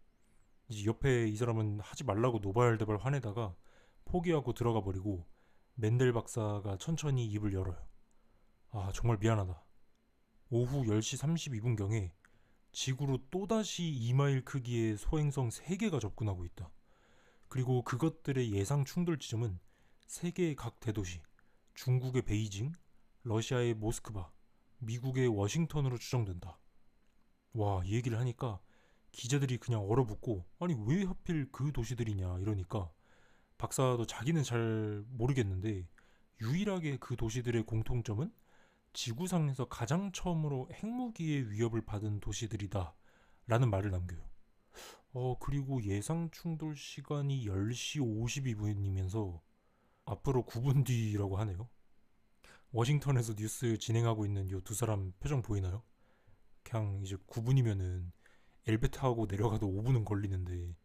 이제 옆에 이 사람은 하지 말라고 노발대발 화내다가 포기하고 들어가 버리고 맨델 박사가 천천히 입을 열어요. 아 정말 미안하다. 오후 10시 32분경에 지구로 또다시 2마일 크기의 소행성 3개가 접근하고 있다. 그리고 그것들의 예상 충돌 지점은 세계의 각 대도시, 중국의 베이징, 러시아의 모스크바, 미국의 워싱턴으로 추정된다. 와, 이 얘기를 하니까 기자들이 그냥 얼어붙고 아니 왜 하필 그 도시들이냐 이러니까 박사도 자기는 잘 모르겠는데 유일하게 그 도시들의 공통점은 지구상에서 가장 처음으로 핵무기의 위협을 받은 도시들이다 라는 말을 남겨요. 그리고 예상 충돌 시간이 10시 52분이면서 앞으로 9분 뒤라고 하네요. 워싱턴에서 뉴스 진행하고 있는 요 두 사람 표정 보이나요? 그냥 이제 9분이면은 엘베 타고 내려가도 5분은 걸리는데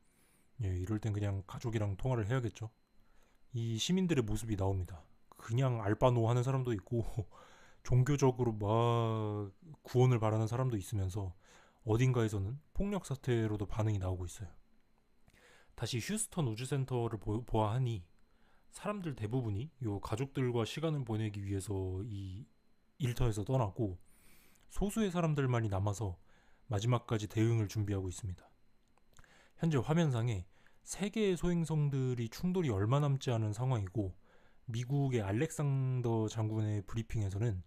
예, 이럴 땐 그냥 가족이랑 통화를 해야겠죠. 이 시민들의 모습이 나옵니다. 그냥 알바노 하는 사람도 있고 종교적으로 막 구원을 바라는 사람도 있으면서 어딘가에서는 폭력 사태로도 반응이 나오고 있어요. 다시 휴스턴 우주센터를 보아하니 사람들 대부분이 요 가족들과 시간을 보내기 위해서 이 일터에서 떠나고 소수의 사람들만이 남아서 마지막까지 대응을 준비하고 있습니다. 현재 화면상에 세 개의 소행성들이 충돌이 얼마 남지 않은 상황이고 미국의 알렉산더 장군의 브리핑에서는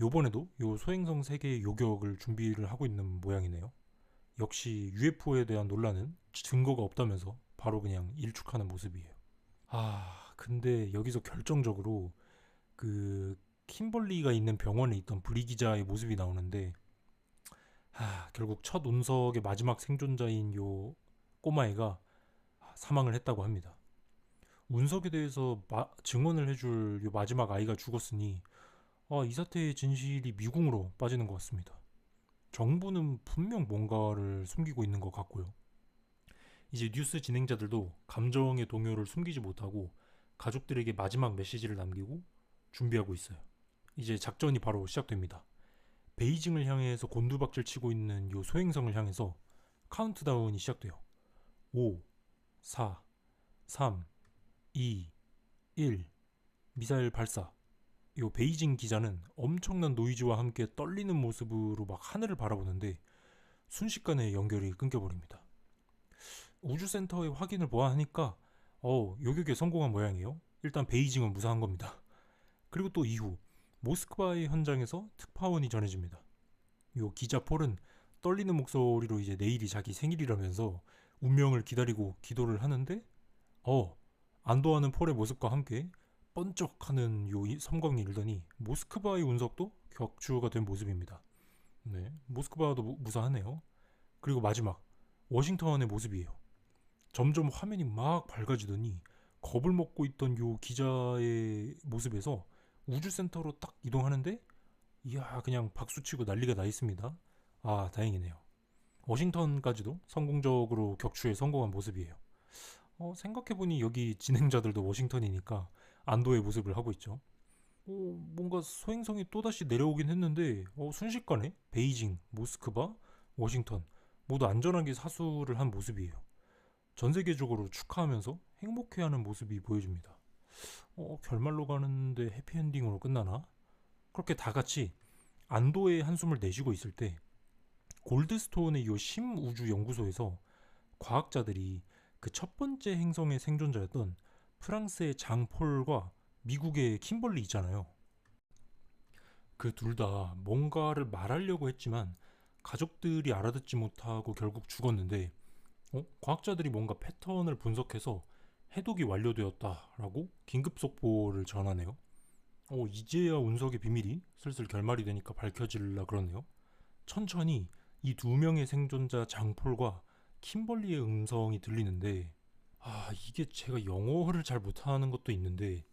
요번에도 요 소행성 3개의 요격을 준비를 하고 있는 모양이네요. 역시 UFO에 대한 논란은 증거가 없다면서 바로 그냥 일축하는 모습이에요. 근데 여기서 결정적으로 그 킴벌리가 있는 병원에 있던 브리 기자의 모습이 나오는데 결국 첫 운석의 마지막 생존자인 요 꼬마애가 사망을 했다고 합니다. 운석에 대해서 증언을 해줄 요 마지막 아이가 죽었으니 이 사태의 진실이 미궁으로 빠지는 것 같습니다. 정부는 분명 뭔가를 숨기고 있는 것 같고요. 이제 뉴스 진행자들도 감정의 동요를 숨기지 못하고 가족들에게 마지막 메시지를 남기고 준비하고 있어요. 이제 작전이 바로 시작됩니다. 베이징을 향해서 곤두박질 치고 있는 요 소행성을 향해서 카운트다운이 시작돼요. 5, 4, 3, 2, 1 미사일 발사. 요 베이징 기자는 엄청난 노이즈와 함께 떨리는 모습으로 막 하늘을 바라보는데 순식간에 연결이 끊겨버립니다. 우주센터의 확인을 보아하니까 요격에 성공한 모양이에요. 일단 베이징은 무사한 겁니다. 그리고 또 이후 모스크바의 현장에서 특파원이 전해집니다. 요 기자 폴은 떨리는 목소리로 이제 내일이 자기 생일이라면서 운명을 기다리고 기도를 하는데 안도하는 폴의 모습과 함께 번쩍하는 요 섬광이 일더니 모스크바의 운석도 격추가 된 모습입니다. 네, 모스크바도 무사하네요. 그리고 마지막 워싱턴의 모습이에요. 점점 화면이 막 밝아지더니 겁을 먹고 있던 요 기자의 모습에서 우주센터로 딱 이동하는데 이야 그냥 박수치고 난리가 나 있습니다. 다행이네요. 워싱턴까지도 성공적으로 격추에 성공한 모습이에요. 생각해보니 여기 진행자들도 워싱턴이니까 안도의 모습을 하고 있죠. 뭔가 소행성이 또다시 내려오긴 했는데 순식간에 베이징, 모스크바, 워싱턴 모두 안전하게 사수를 한 모습이에요. 전 세계적으로 축하하면서 행복해하는 모습이 보여집니다. 결말로 가는데 해피엔딩으로 끝나나? 그렇게 다 같이 안도의 한숨을 내쉬고 있을 때 골드스톤의 요 심우주연구소에서 과학자들이 그 첫 번째 행성의 생존자였던 프랑스의 장폴과 미국의 킴벌리 있잖아요. 그 둘 다 뭔가를 말하려고 했지만 가족들이 알아듣지 못하고 결국 죽었는데 과학자들이 뭔가 패턴을 분석해서 해독이 완료되었다라고 긴급 속보를 전하네요. 이제야 운석의 비밀이 슬슬 결말이 되니까 밝혀질라 그러네요. 천천히 이 두 명의 생존자 장폴과 킴벌리의 음성이 들리는데 이게 제가 영어를 잘 못하는 것도 있는데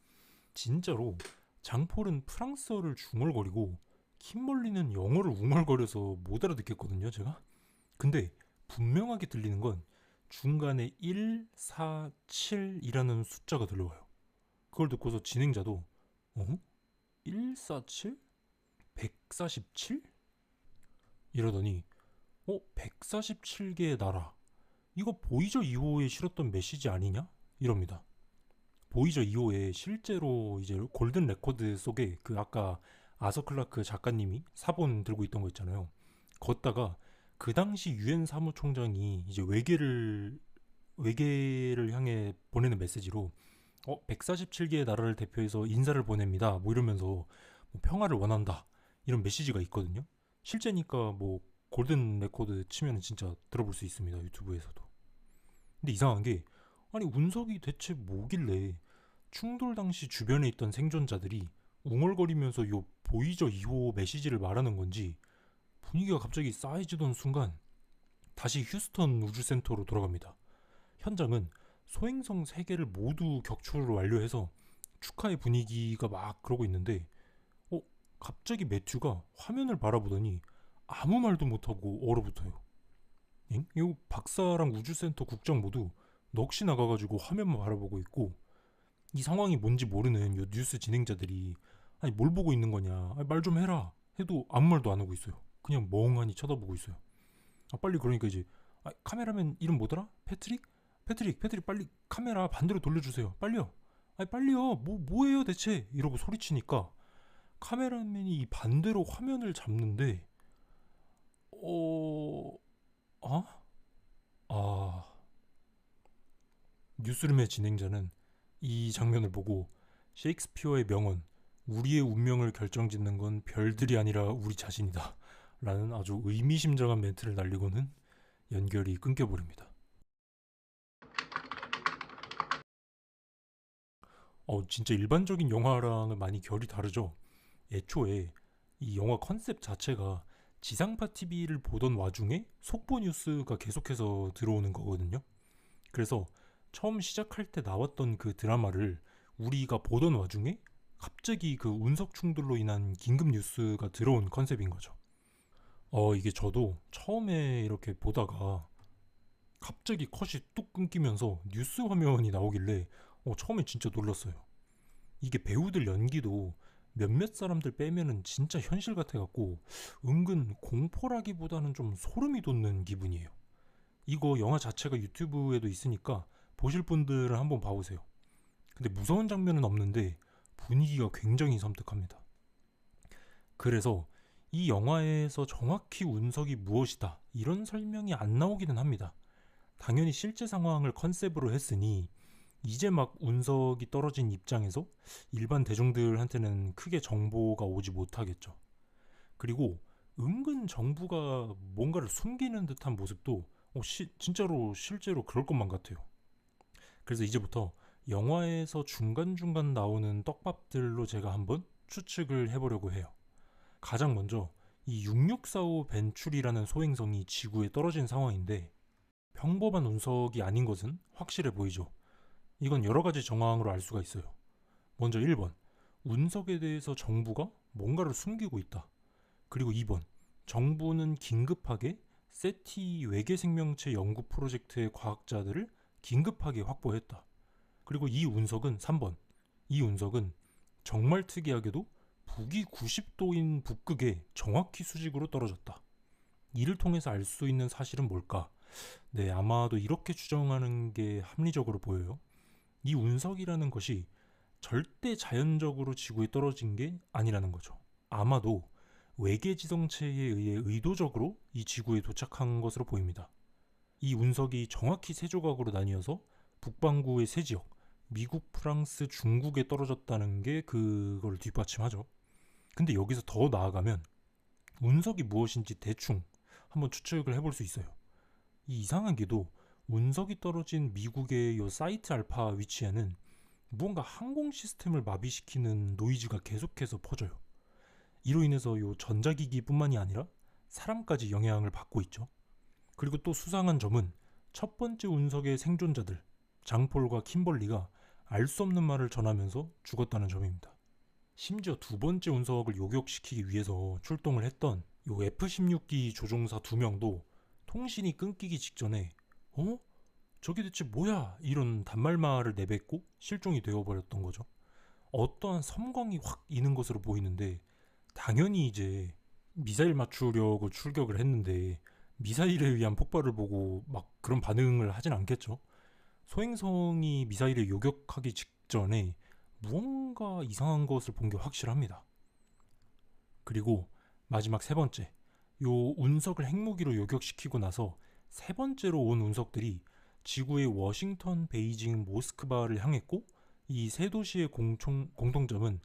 진짜로 장폴은 프랑스어를 중얼거리고 킴벌리는 영어를 웅얼거려서 못 알아듣겠거든요 제가. 근데 분명하게 들리는 건 중간에 1, 4, 7이라는 숫자가 들려와요. 그걸 듣고서 진행자도 147? 147? 이러더니 147개의 나라, 이거 보이저 2호에 실었던 메시지 아니냐? 이럽니다. 보이저 2호에 실제로 이제 골든 레코드 속에 그 아까 아서 클라크 작가님이 사본 들고 있던 거 있잖아요. 걷다가 그 당시 유엔 사무총장이 이제 외계를 향해 보내는 메시지로 147개의 나라를 대표해서 인사를 보냅니다. 뭐 이러면서 뭐 평화를 원한다. 이런 메시지가 있거든요. 실제니까 뭐 골든 레코드 치면 진짜 들어볼 수 있습니다. 유튜브에서도. 근데 이상한 게 아니 운석이 대체 뭐길래 충돌 당시 주변에 있던 생존자들이 웅얼거리면서 요 보이저 2호 메시지를 말하는 건지 분위기가 갑자기 싸해지던 순간 다시 휴스턴 우주센터로 돌아갑니다. 현장은 소행성 3개를 모두 격추를 완료해서 축하의 분위기가 막 그러고 있는데 갑자기 매튜가 화면을 바라보더니 아무 말도 못하고 얼어붙어요. 이 박사랑 우주센터 국장 모두 넋이 나가가지고 화면만 바라보고 있고 이 상황이 뭔지 모르는 요 뉴스 진행자들이 아니 뭘 보고 있는 거냐, 말 좀 해라 해도 아무 말도 안 하고 있어요. 그냥 멍하니 쳐다보고 있어요. 빨리 그러니까 이제 카메라맨 이름 뭐더라? 패트릭 빨리 카메라 반대로 돌려주세요. 빨리요. 빨리요. 뭐예요 대체? 이러고 소리치니까 카메라맨이 이 반대로 화면을 잡는데 뉴스룸의 진행자는 이 장면을 보고 셰익스피어의 명언 우리의 운명을 결정짓는 건 별들이 아니라 우리 자신이다 라는 아주 의미심장한 멘트를 날리고는 연결이 끊겨버립니다. 진짜 일반적인 영화랑은 많이 결이 다르죠. 애초에 이 영화 컨셉 자체가 지상파 TV를 보던 와중에 속보 뉴스가 계속해서 들어오는 거거든요. 그래서 처음 시작할 때 나왔던 그 드라마를 우리가 보던 와중에 갑자기 그 운석 충돌로 인한 긴급 뉴스가 들어온 컨셉인 거죠. 이게 저도 처음에 이렇게 보다가 갑자기 컷이 뚝 끊기면서 뉴스 화면이 나오길래 처음에 진짜 놀랐어요. 이게 배우들 연기도 몇몇 사람들 빼면은 진짜 현실 같아갖고 은근 공포라기보다는 좀 소름이 돋는 기분이에요. 이거 영화 자체가 유튜브에도 있으니까 보실 분들은 한번 봐보세요. 근데 무서운 장면은 없는데 분위기가 굉장히 섬뜩합니다. 그래서 이 영화에서 정확히 운석이 무엇이다 이런 설명이 안 나오기는 합니다. 당연히 실제 상황을 컨셉으로 했으니 이제 막 운석이 떨어진 입장에서 일반 대중들한테는 크게 정보가 오지 못하겠죠. 그리고 은근 정부가 뭔가를 숨기는 듯한 모습도 진짜로 실제로 그럴 것만 같아요. 그래서 이제부터 영화에서 중간중간 나오는 떡밥들로 제가 한번 추측을 해보려고 해요. 가장 먼저 이 6645 벤출이라는 소행성이 지구에 떨어진 상황인데 평범한 운석이 아닌 것은 확실해 보이죠. 이건 여러 가지 정황으로 알 수가 있어요. 먼저 1번, 운석에 대해서 정부가 뭔가를 숨기고 있다. 그리고 2번, 정부는 긴급하게 세티 외계 생명체 연구 프로젝트의 과학자들을 긴급하게 확보했다. 그리고 이 운석은 3번, 이 운석은 정말 특이하게도 북위 90도인 북극에 정확히 수직으로 떨어졌다. 이를 통해서 알 수 있는 사실은 뭘까? 네, 아마도 이렇게 추정하는 게 합리적으로 보여요. 이 운석이라는 것이 절대 자연적으로 지구에 떨어진 게 아니라는 거죠. 아마도 외계 지성체에 의해 의도적으로 이 지구에 도착한 것으로 보입니다. 이 운석이 정확히 세 조각으로 나뉘어서 북반구의 세 지역, 미국, 프랑스, 중국에 떨어졌다는 게 그걸 뒷받침하죠. 근데 여기서 더 나아가면 운석이 무엇인지 대충 한번 추측을 해볼 수 있어요. 이 이상하게도 운석이 떨어진 미국의 요 사이트 알파 위치에는 무언가 항공 시스템을 마비시키는 노이즈가 계속해서 퍼져요. 이로 인해서 요 전자기기뿐만이 아니라 사람까지 영향을 받고 있죠. 그리고 또 수상한 점은 첫 번째 운석의 생존자들 장폴과 킴벌리가 알 수 없는 말을 전하면서 죽었다는 점입니다. 심지어 두 번째 운석을 요격시키기 위해서 출동을 했던 요 F-16기 조종사 2명도 통신이 끊기기 직전에 저게 대체 뭐야? 이런 단말말을 내뱉고 실종이 되어버렸던 거죠. 어떠한 섬광이 확 이는 것으로 보이는데 당연히 이제 미사일 맞추려고 출격을 했는데 미사일에 의한 폭발을 보고 막 그런 반응을 하진 않겠죠. 소행성이 미사일에 요격하기 직전에 무언가 이상한 것을 본 게 확실합니다. 그리고 마지막 세 번째, 요 운석을 핵무기로 요격시키고 나서 세 번째로 온 운석들이 지구의 워싱턴, 베이징, 모스크바를 향했고 이 세 도시의 공통점은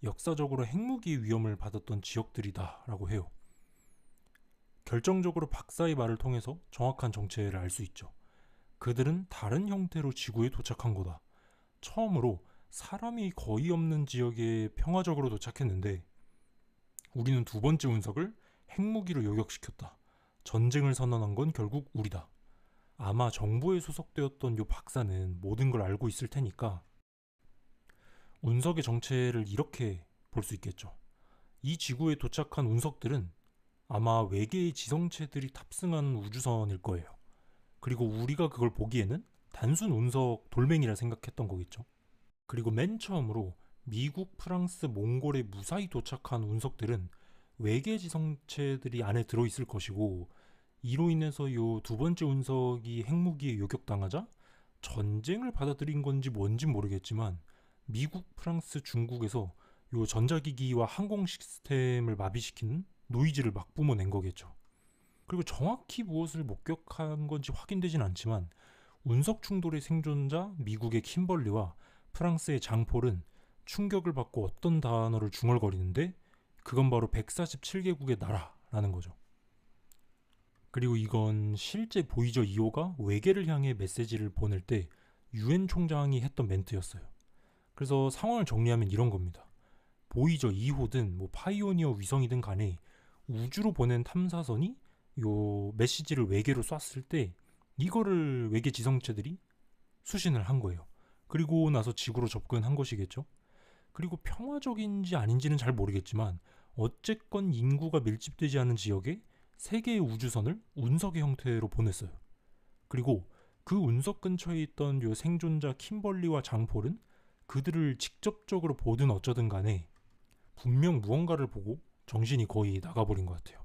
역사적으로 핵무기의 위험을 받았던 지역들이다 라고 해요. 결정적으로 박사의 말을 통해서 정확한 정체를 알 수 있죠. 그들은 다른 형태로 지구에 도착한 거다. 처음으로 사람이 거의 없는 지역에 평화적으로 도착했는데 우리는 두 번째 운석을 핵무기로 요격시켰다. 전쟁을 선언한 건 결국 우리다. 아마 정부에 소속되었던 요 박사는 모든 걸 알고 있을 테니까 운석의 정체를 이렇게 볼 수 있겠죠. 이 지구에 도착한 운석들은 아마 외계의 지성체들이 탑승한 우주선일 거예요. 그리고 우리가 그걸 보기에는 단순 운석 돌멩이라 생각했던 거겠죠. 그리고 맨 처음으로 미국, 프랑스, 몽골에 무사히 도착한 운석들은 외계 지성체들이 안에 들어있을 것이고 이로 인해서 요 두 번째 운석이 핵무기에 요격당하자 전쟁을 받아들인 건지 뭔지 모르겠지만 미국, 프랑스, 중국에서 요 전자기기와 항공 시스템을 마비시키는 노이즈를 막 뿜어낸 거겠죠. 그리고 정확히 무엇을 목격한 건지 확인되진 않지만 운석 충돌의 생존자 미국의 킴벌리와 프랑스의 장폴은 충격을 받고 어떤 단어를 중얼거리는데 그건 바로 147개국의 나라라는 거죠. 그리고 이건 실제 보이저 2호가 외계를 향해 메시지를 보낼 때 유엔 총장이 했던 멘트였어요. 그래서 상황을 정리하면 이런 겁니다. 보이저 2호든 파이오니어 위성이든 간에 우주로 보낸 탐사선이 요 메시지를 외계로 쐈을 때 이거를 외계 지성체들이 수신을 한 거예요. 그리고 나서 지구로 접근한 것이겠죠. 그리고 평화적인지 아닌지는 잘 모르겠지만 어쨌건 인구가 밀집되지 않은 지역에 3개의 우주선을 운석의 형태로 보냈어요. 그리고 그 운석 근처에 있던 요 생존자 킴벌리와 장폴은 그들을 직접적으로 보든 어쩌든 간에 분명 무언가를 보고 정신이 거의 나가버린 것 같아요.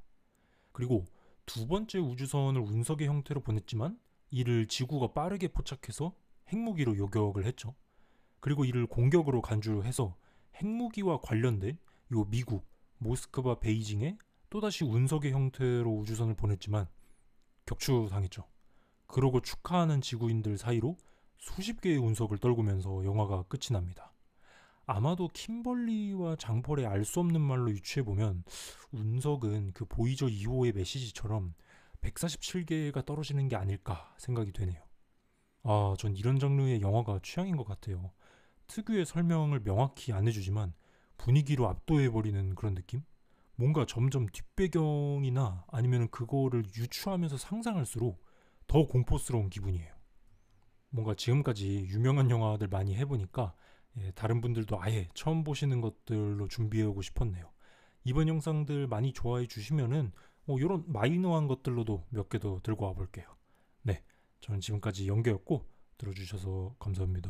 그리고 두 번째 우주선을 운석의 형태로 보냈지만 이를 지구가 빠르게 포착해서 핵무기로 요격을 했죠. 그리고 이를 공격으로 간주해서 핵무기와 관련된 요 미국, 모스크바, 베이징에 또다시 운석의 형태로 우주선을 보냈지만 격추당했죠. 그러고 축하하는 지구인들 사이로 수십 개의 운석을 떨구면서 영화가 끝이 납니다. 아마도 킴벌리와 장폴의 알 수 없는 말로 유추해보면 운석은 그 보이저 2호의 메시지처럼 147개가 떨어지는 게 아닐까 생각이 되네요. 전 이런 장르의 영화가 취향인 것 같아요. 특유의 설명을 명확히 안 해주지만 분위기로 압도해버리는 그런 느낌? 뭔가 점점 뒷배경이나 아니면 그거를 유추하면서 상상할수록 더 공포스러운 기분이에요. 뭔가 지금까지 유명한 영화들 많이 해보니까 다른 분들도 아예 처음 보시는 것들로 준비해오고 싶었네요. 이번 영상들 많이 좋아해 주시면은 이런 마이너한 것들로도 몇 개 더 들고 와볼게요. 네, 저는 지금까지 영계였고 들어주셔서 감사합니다.